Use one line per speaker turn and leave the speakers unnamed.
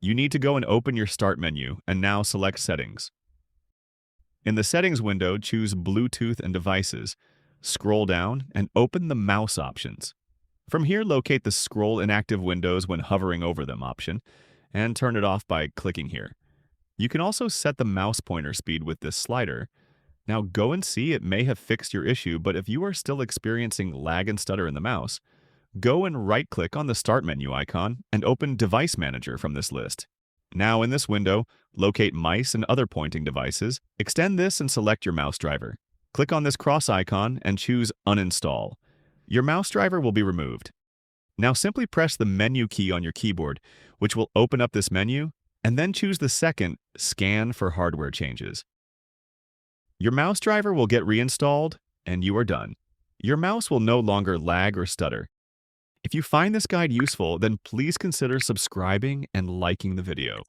you need to go and open your Start menu and now select Settings. In the Settings window, choose Bluetooth and Devices. Scroll down and open the Mouse options. From here, locate the Scroll Inactive Windows when hovering over them option and turn it off by clicking here. You can also set the mouse pointer speed with this slider. Now go and see, it may have fixed your issue, but if you are still experiencing lag and stutter in the mouse, go and right-click on the Start menu icon and open Device Manager from this list. Now in this window, locate mice and other pointing devices, extend this and select your mouse driver. Click on this cross icon and choose Uninstall. Your mouse driver will be removed. Now simply press the menu key on your keyboard, which will open up this menu, and then choose the second Scan for hardware changes. Your mouse driver will get reinstalled, and you are done. Your mouse will no longer lag or stutter. If you find this guide useful, then please consider subscribing and liking the video.